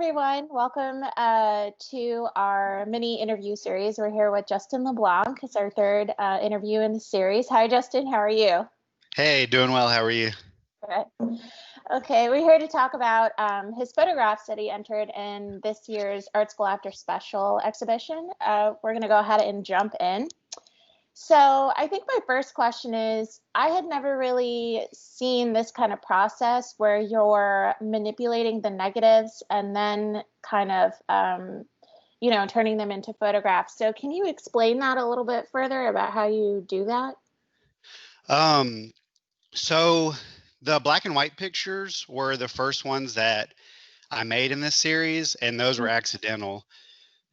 everyone. Welcome to our mini interview series. We're here with Justin LeBlanc. It's our third interview in the series. Hi, Justin. How are you? Hey, doing well. How are you? Good. Okay, we're here to talk about his photographs that he entered in this year's Art School After Special exhibition. We're going to go ahead and jump in. So I think my first question is, I had never really seen this kind of process where you're manipulating the negatives and then kind of, turning them into photographs. So can you explain that a little bit further about how you do that? So the black and white pictures were the first ones that I made in this series, and those were accidental.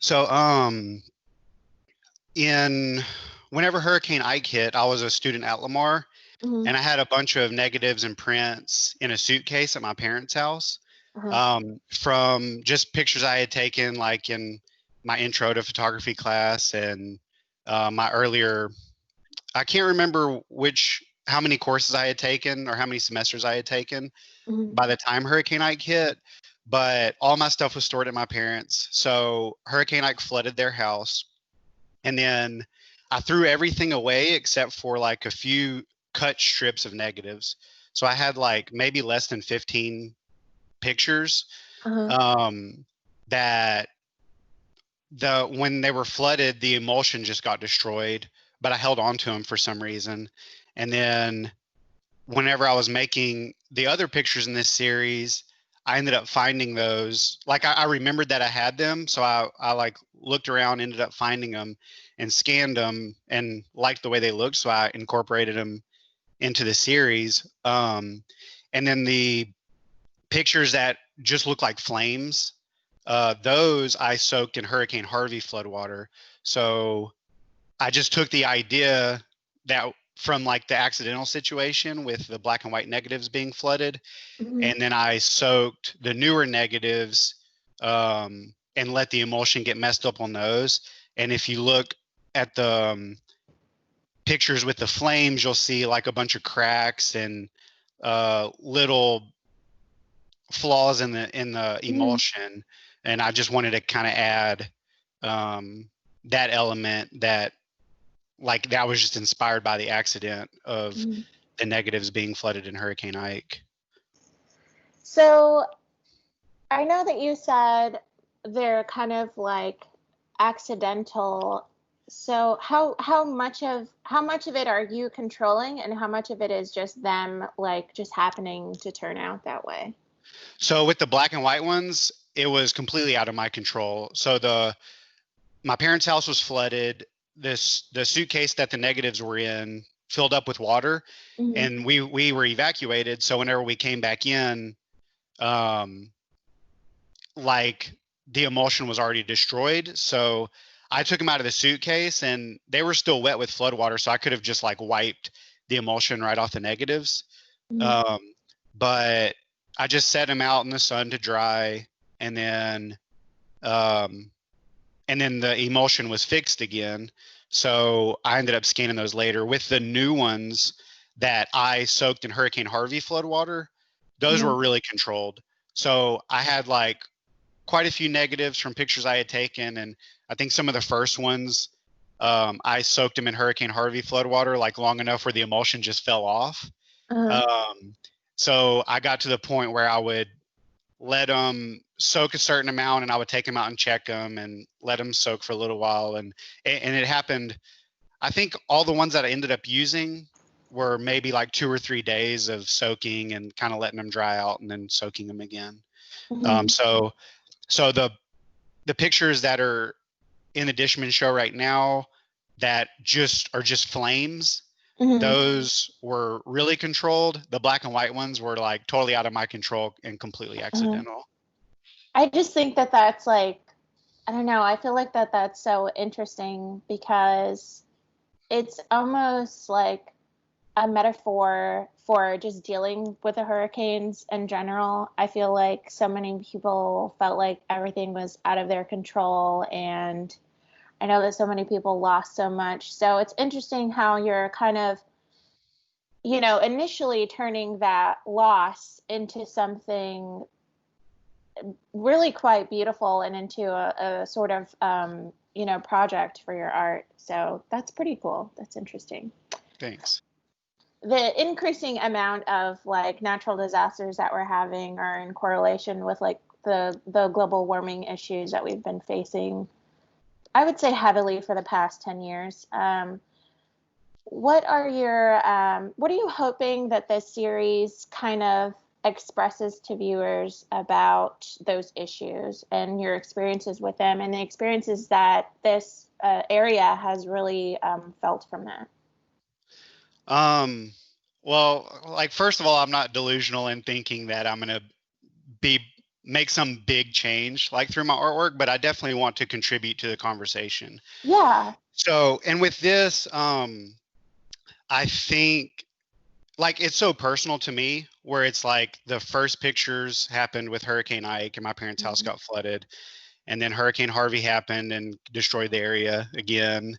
So in whenever Hurricane Ike hit, I was a student at Lamar, Mm-hmm. and I had a bunch of negatives and prints in a suitcase at my parents' house, from just pictures I had taken, like in my intro to photography class and my earlier. I can't remember how many courses I had taken or how many semesters I had taken by the time Hurricane Ike hit, but all my stuff was stored at my parents'. So Hurricane Ike flooded their house, and then I threw everything away except for like a few cut strips of negatives. So I had like maybe less than 15 pictures that when they were flooded, the emulsion just got destroyed, but I held on to them for some reason. And then whenever I was making the other pictures in this series, I ended up finding those. Like I remembered that I had them, so I like looked around, ended up finding them and scanned them and liked the way they looked, so I incorporated them into the series. And then the pictures that just look like flames, those I soaked in Hurricane Harvey floodwater. So I just took the idea that from like the accidental situation with the black and white negatives being flooded, and then I soaked the newer negatives and let the emulsion get messed up on those. And if you look at the pictures with the flames, you'll see like a bunch of cracks and little flaws in the emulsion. And I just wanted to kind of add that element that was just inspired by the accident of the negatives being flooded in Hurricane Ike. So I know that you said they're kind of like accidental. So how much of it are you controlling, and how much of it is just them like just happening to turn out that way? So with the black and white ones, it was completely out of my control. So my parents' house was flooded. The suitcase that the negatives were in filled up with water, and we were evacuated. So whenever we came back in, like the emulsion was already destroyed. So I took them out of the suitcase, and they were still wet with flood water. So I could have just like wiped the emulsion right off the negatives. But I just set them out in the sun to dry, and then the emulsion was fixed again. So I ended up scanning those later with the new ones that I soaked in Hurricane Harvey floodwater. Those were really controlled. So I had like quite a few negatives from pictures I had taken. And I think some of the first ones, I soaked them in Hurricane Harvey floodwater, like long enough where the emulsion just fell off. So I got to the point where I would let them soak a certain amount, and I would take them out and check them and let them soak for a little while. And it happened. I think all the ones that I ended up using were maybe like 2 or 3 days of soaking and kind of letting them dry out and then soaking them again. So the pictures that are in the Dishman show right now that are just flames, those were really controlled. The black and white ones were like totally out of my control and completely accidental. I just think that that's like, I don't know, I feel like that's so interesting because it's almost like a metaphor for just dealing with the hurricanes in general. I feel like so many people felt like everything was out of their control, and I know that so many people lost so much. So it's interesting how you're kind of, initially turning that loss into something really quite beautiful and into a sort of, project for your art. So that's pretty cool. That's interesting. Thanks. The increasing amount of like natural disasters that we're having are in correlation with like the global warming issues that we've been facing, I would say heavily for the past 10 years. What are you hoping that this series kind of expresses to viewers about those issues and your experiences with them and the experiences that this area has really felt from that? Well, like, first of all, I'm not delusional in thinking that I'm going to make some big change like through my artwork, but I definitely want to contribute to the conversation. Yeah. So, and with this, I think like it's so personal to me where it's like the first pictures happened with Hurricane Ike and my parents' house got flooded. And then Hurricane Harvey happened and destroyed the area again.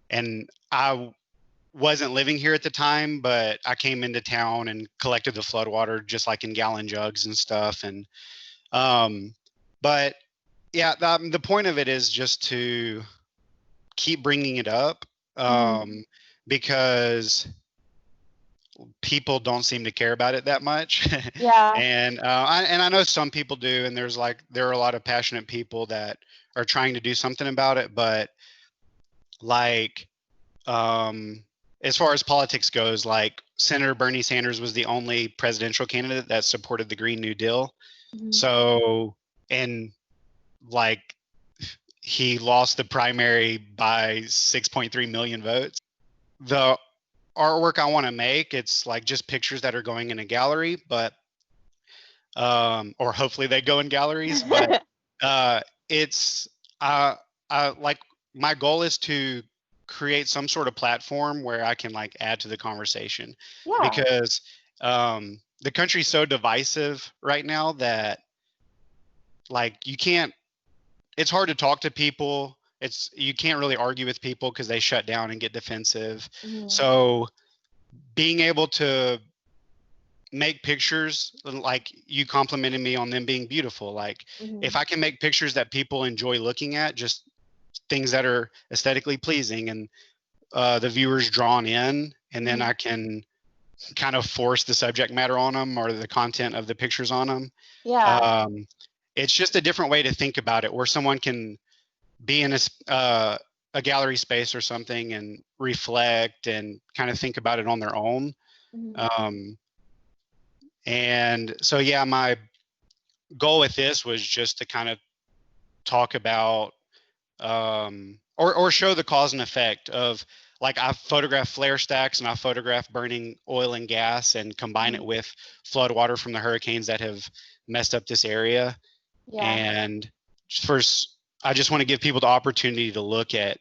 And I wasn't living here at the time, but I came into town and collected the floodwater just like in gallon jugs and stuff. And but yeah, the point of it is just to keep bringing it up because people don't seem to care about it that much. Yeah. And I know some people do, and there are a lot of passionate people that are trying to do something about it, but like as far as politics goes, like Senator Bernie Sanders was the only presidential candidate that supported the Green New Deal. So, and like he lost the primary by 6.3 million votes. The artwork I want to make, it's like just pictures that are going in a gallery, but or hopefully they go in galleries, but it's like my goal is to create some sort of platform where I can like add to the conversation. Because the country's so divisive right now that like it's hard to talk to people. You can't really argue with people because they shut down and get defensive. So being able to make pictures, like you complimented me on them being beautiful. Like if I can make pictures that people enjoy looking at, just things that are aesthetically pleasing and the viewers drawn in, and then I can kind of force the subject matter on them or the content of the pictures on them. It's just a different way to think about it, where someone can be in a gallery space or something and reflect and kind of think about it on their own. And so, yeah, my goal with this was just to kind of talk about or show the cause and effect of, like, I photograph flare stacks and I photograph burning oil and gas and combine it with flood water from the hurricanes that have messed up this area. And first, I just want to give people the opportunity to look at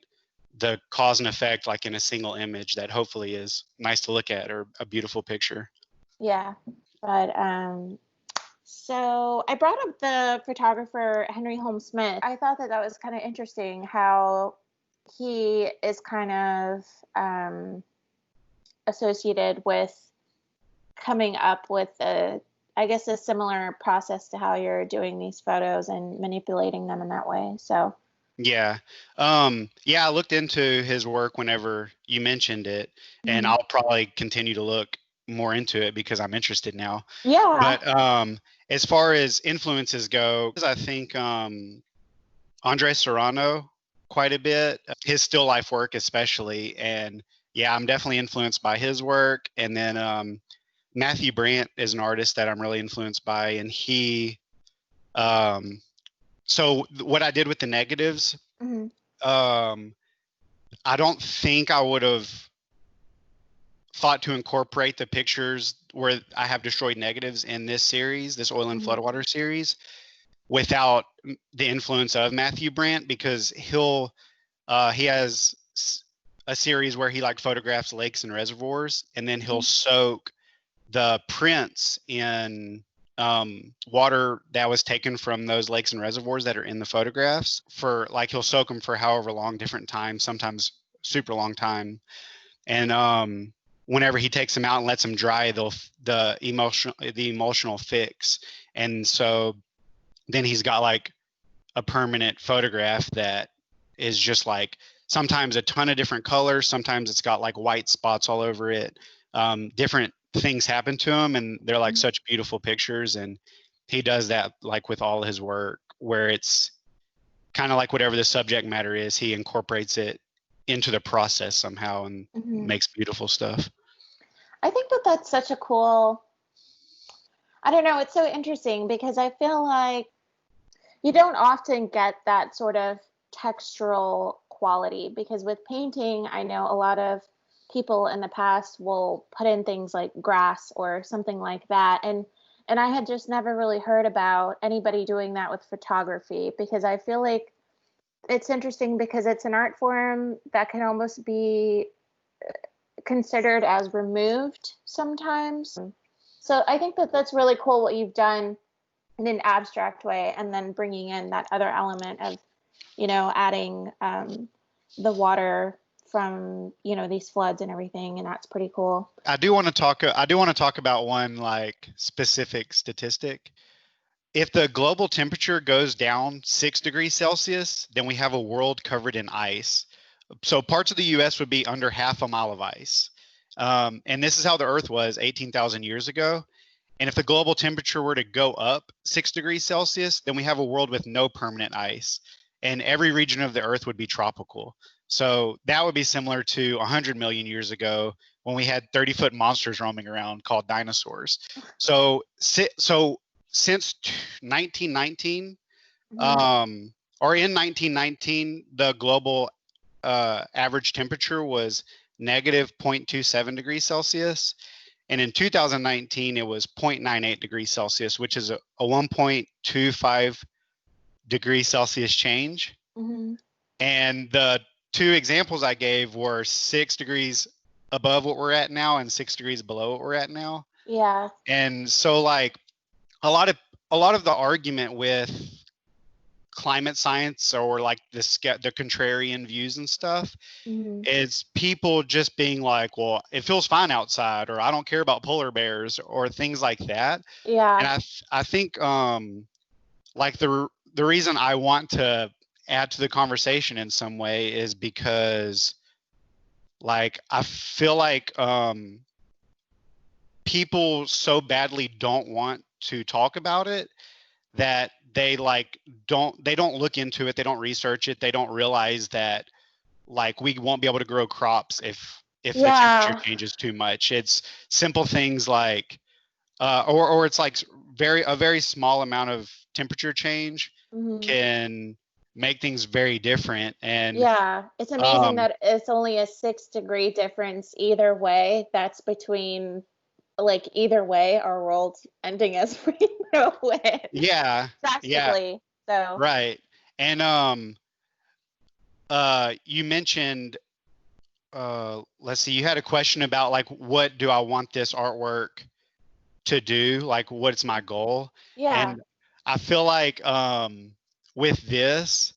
the cause and effect, like in a single image that hopefully is nice to look at or a beautiful picture. Yeah. But so I brought up the photographer Henry Holmes Smith. I thought that was kind of interesting how he is kind of associated with coming up with a similar process to how you're doing these photos and manipulating them in that way. So yeah, I looked into his work whenever you mentioned it, and I'll probably continue to look more into it because I'm interested now. But as far as influences go, I think Andre Serrano quite a bit, his still life work especially, and yeah, I'm definitely influenced by his work. And then Matthew Brandt is an artist that I'm really influenced by, and he so what I did with the negatives, I don't think I would have thought to incorporate the pictures where I have destroyed negatives in this series, this oil and floodwater series, without the influence of Matthew Brandt, because he has a series where he like photographs lakes and reservoirs, and then he'll soak the prints in water that was taken from those lakes and reservoirs that are in the photographs, for like he'll soak them for however long, different times, sometimes super long time. And whenever he takes them out and lets them dry, the emotional fix. And so then he's got like a permanent photograph that is just like sometimes a ton of different colors. Sometimes it's got like white spots all over it. Different things happen to him, and they're like such beautiful pictures. And he does that like with all his work, where it's kind of like whatever the subject matter is, he incorporates it into the process somehow and makes beautiful stuff. I think that that's such a cool, I don't know, it's so interesting because I feel like you don't often get that sort of textural quality, because with painting, I know a lot of people in the past will put in things like grass or something like that. And I had just never really heard about anybody doing that with photography, because I feel like it's interesting because it's an art form that can almost be considered as removed sometimes. So I think that that's really cool what you've done in an abstract way, and then bringing in that other element of, adding the water from, these floods and everything, and that's pretty cool. I do want to talk about one like specific statistic. If the global temperature goes down 6 degrees Celsius, then we have a world covered in ice. So parts of the US would be under half a mile of ice. And this is how the Earth was 18,000 years ago. And if the global temperature were to go up 6 degrees Celsius, then we have a world with no permanent ice. And every region of the Earth would be tropical. So that would be similar to 100 million years ago when we had 30-foot monsters roaming around called dinosaurs. So since 1919, or in 1919, the global average temperature was negative 0.27 degrees Celsius. And in 2019, it was 0.98 degrees Celsius, which is a 1.25 degree Celsius change. And the two examples I gave were 6 degrees above what we're at now and 6 degrees below what we're at now. Yeah. And so like a lot of the argument with climate science, or like the contrarian views and stuff, is people just being like, well, it feels fine outside, or I don't care about polar bears, or things like that. Yeah. And I think like the reason I want to add to the conversation in some way is because like I feel like people so badly don't want to talk about it that they don't look into it, they don't research it, they don't realize that like we won't be able to grow crops if the temperature changes too much. It's simple things like or it's like a very small amount of temperature change can make things very different. And yeah, it's amazing that it's only a 6-degree difference either way. That's between, like, either way our world's ending as we know it. Yeah. Drastically. Yeah. So right. And you mentioned let's see, you had a question about like, what do I want this artwork to do? Like, what's my goal? Yeah. And I feel like with this,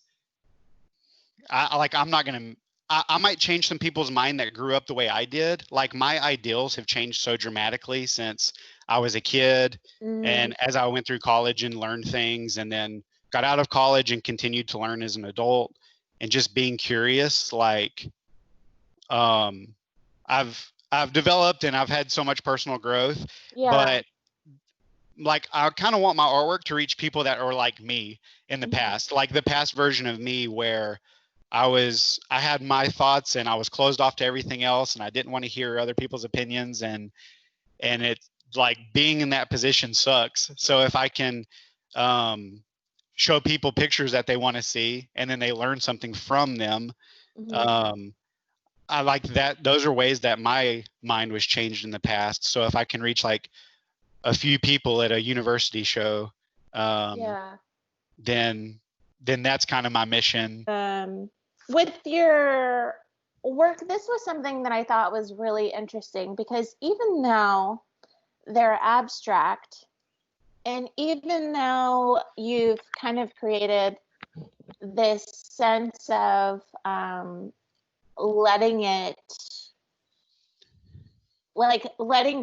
I'm not gonna. I might change some people's mind that grew up the way I did. Like my ideals have changed so dramatically since I was a kid, and as I went through college and learned things, and then got out of college and continued to learn as an adult, and just being curious. Like, I've developed and I've had so much personal growth, but like I kind of want my artwork to reach people that are like me in the past, like the past version of me where I had my thoughts and I was closed off to everything else, and I didn't want to hear other people's opinions, and it's like being in that position sucks. So if I can show people pictures that they want to see and then they learn something from them, I like that. Those are ways that my mind was changed in the past. So if I can reach like a few people at a university show, then that's kind of my mission. With your work, this was something that I thought was really interesting, because even though they're abstract, and even though you've kind of created this sense of letting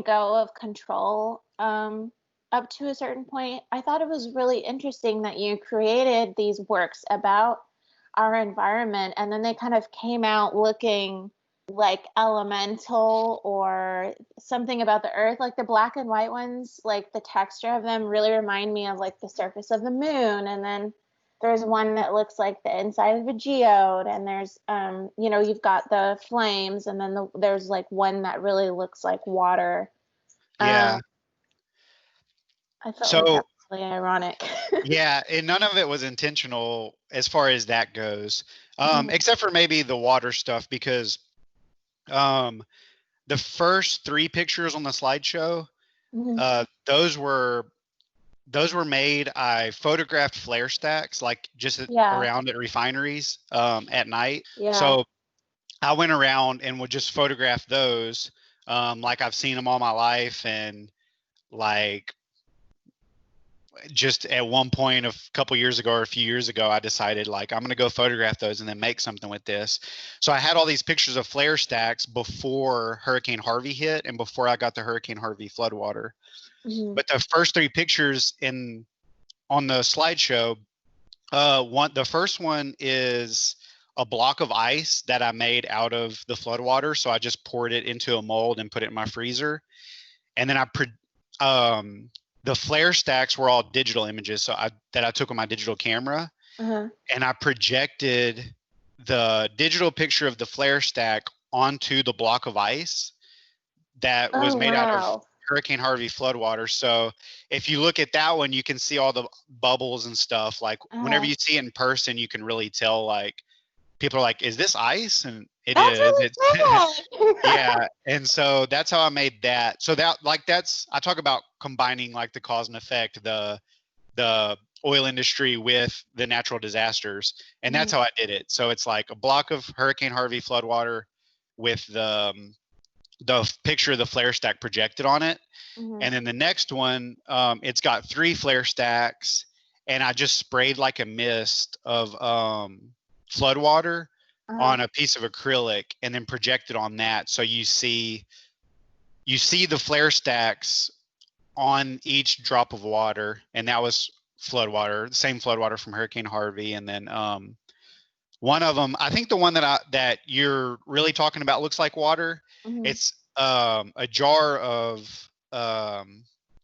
go of control up to a certain point, I thought it was really interesting that you created these works about our environment, and then they kind of came out looking like elemental or something about the earth. Like the black and white ones, like the texture of them really remind me of like the surface of the moon. And then there's one that looks like the inside of a geode, and there's you've got the flames, and then there's like one that really looks like water. Yeah. I felt like So that was really ironic. yeah, and none of it was intentional as far as that goes, Mhm. except for maybe the water stuff, because um, the first three pictures on the slideshow, Mhm. those were made. I photographed flare stacks like just Yeah. around at refineries at night. Yeah. So I went around and would just photograph those, like I've seen them all my life, and like just at one point a couple years ago or a few years ago, I decided like I'm going to go photograph those and then make something with this. So I had all these pictures of flare stacks before Hurricane Harvey hit and before I got the Hurricane Harvey floodwater. Mhm. But the first three pictures on the slideshow, the first one is a block of ice that I made out of the floodwater. So I just poured it into a mold and put it in my freezer. And then the flare stacks were all digital images that I took on my digital camera, Uh-huh. and I projected the digital picture of the flare stack onto the block of ice that was Oh, made out of wow. Hurricane Harvey floodwater. So if you look at that one, you can see all the bubbles and stuff. Like whenever Uh-huh. you see it in person, you can really tell, like, people are like, is this ice? And it That's is. really It's cool. yeah. And so that's how I made that. So I talk about combining like the cause and effect, the oil industry with the natural disasters. And that's Mhm. how I did it. So it's like a block of Hurricane Harvey floodwater with the picture of the flare stack projected on it. Mhm. And then the next one, it's got three flare stacks, and I just sprayed like a mist of floodwater Uh-huh. on a piece of acrylic and then projected on that. So you see the flare stacks on each drop of water, and that was floodwater, the same floodwater from Hurricane Harvey. And then one of them, I think the one that you're really talking about looks like water. Mhm. It's a jar of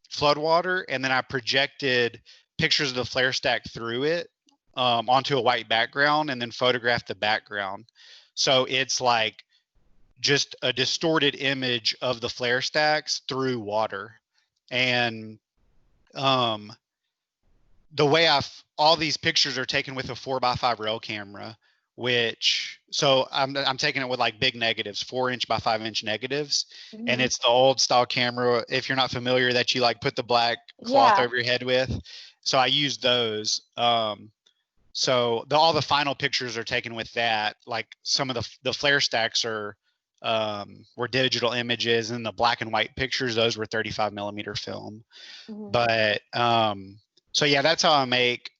flood water, and then I projected pictures of the flare stack through it onto a white background, and then photographed the background. So it's like just a distorted image of the flare stacks through water. And um, the way all these pictures are taken with a 4x5 rail camera, which, so I'm taking it with like big negatives, 4" by 5" negatives. And Mhm. it's the old style camera, if you're not familiar, that you like put the black cloth Yeah. over your head with. So I use those. So all the final pictures are taken with that. Like some of the flare stacks were digital images, and the black and white pictures, those were 35mm film. Mhm. But so yeah, that's how I made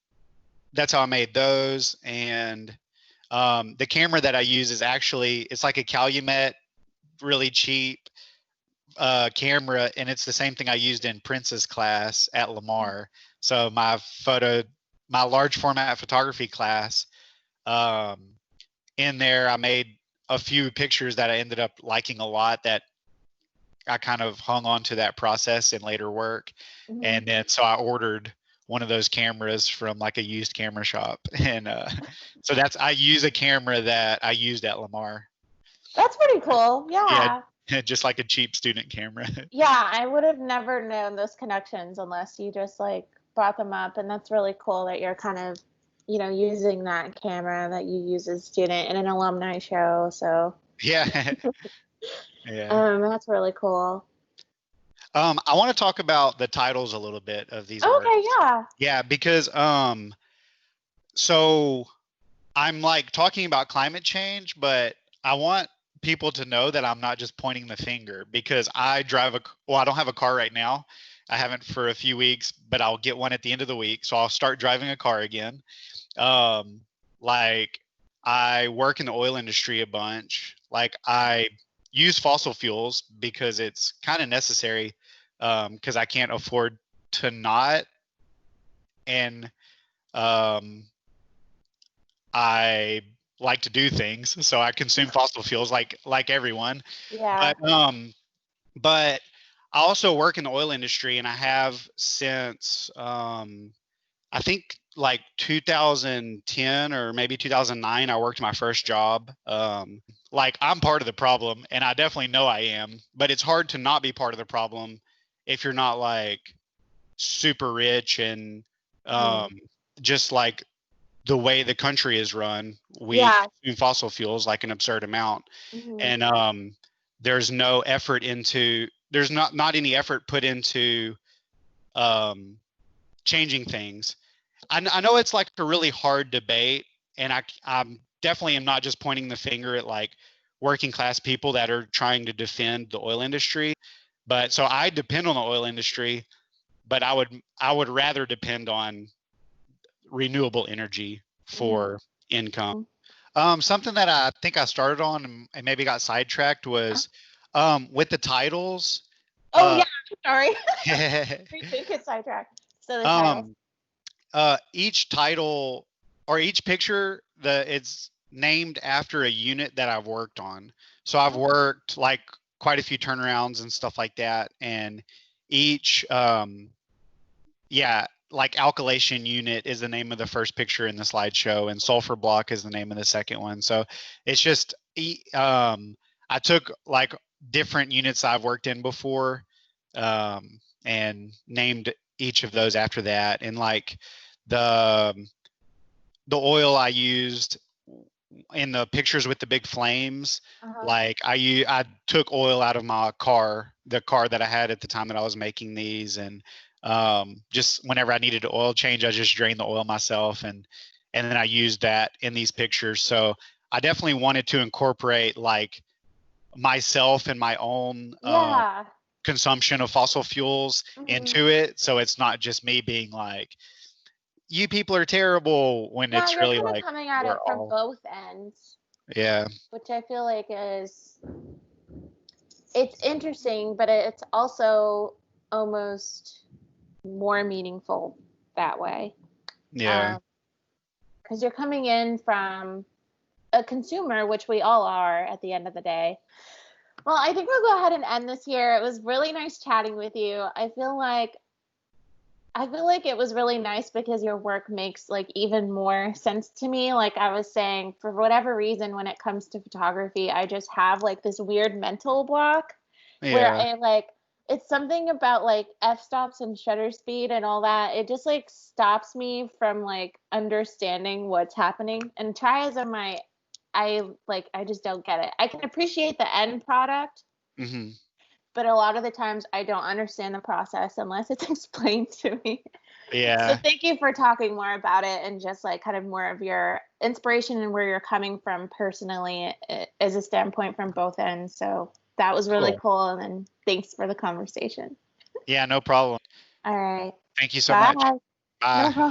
those. And the camera that I use is actually, it's like a Calumet, really cheap camera, and it's the same thing I used in Prince's class at Lamar. So my large format photography class, in there I made a few pictures that I ended up liking a lot, that I kind of hung on to that process in later work. Mhm. And then so I ordered one of those cameras from like a used camera shop. And so I use a camera that I used at Lamar. That's pretty cool. Yeah, Yeah. just like a cheap student camera. Yeah, I would have never known those connections unless you just like brought them up, and that's really cool that you're kind of, using that camera that you use as a student in an alumni show. So, Yeah. Yeah. that's really cool. I want to talk about the titles a little bit of these Okay, works. yeah. Yeah, because so I'm like talking about climate change, but I want people to know that I'm not just pointing the finger, because I don't have a car right now. I haven't for a few weeks, but I'll get one at the end of the week. So I'll start driving a car again. Like, I work in the oil industry a bunch. Like, I use fossil fuels because it's kind of necessary, because I can't afford to not. And I like to do things, so I consume fossil fuels like everyone. Yeah. But I also work in the oil industry, and I have since I think like 2010 or maybe 2009. I worked my first job. Like, I'm part of the problem, and I definitely know I am. But it's hard to not be part of the problem if you're not like super rich and just like the way the country is run, we consume fossil fuels like an absurd amount. And there's no effort into, there's not any effort put into changing things. I know it's like a really hard debate, and I'm definitely am not just pointing the finger at like working class people that are trying to defend the oil industry. But so I depend on the oil industry, but I would rather depend on renewable energy for income. Something that I think I started on and maybe got sidetracked was with the titles. Oh yeah, sorry. We did get sidetracked. So the titles. Each title or each picture, it's named after a unit that I've worked on. So I've worked like quite a few turnarounds and stuff like that, and each like alkylation unit is the name of the first picture in the slideshow, and sulfur block is the name of the second one. So it's just I took like different units I've worked in before and named each of those after that. And like the oil I used in the pictures with the big flames, like I took oil out of my car, the car that I had at the time that I was making these, and just whenever I needed an oil change, I just drained the oil myself, and then I used that in these pictures. So I definitely wanted to incorporate like myself and my own consumption of fossil fuels into it, so it's not just me being like, you people are terrible, when it's really kind of like coming at it from both ends. Yeah. Which I feel like it's interesting, but it's also almost more meaningful that way. Yeah. Because you're coming in from a consumer, which we all are at the end of the day. Well, I think we'll go ahead and end this here. It was really nice chatting with you. I feel like it was really nice because your work makes like even more sense to me. Like I was saying, for whatever reason, when it comes to photography, I just have like this weird mental block where I like, it's something about like f-stops and shutter speed and all that. It just like stops me from like understanding what's happening. And try as I might, I just don't get it. I can appreciate the end product. But a lot of the times I don't understand the process unless it's explained to me. Yeah. So thank you for talking more about it and just like kind of more of your inspiration and where you're coming from personally as a standpoint from both ends. So that was really cool. And then thanks for the conversation. Yeah, no problem. All right. Thank you so much. Bye.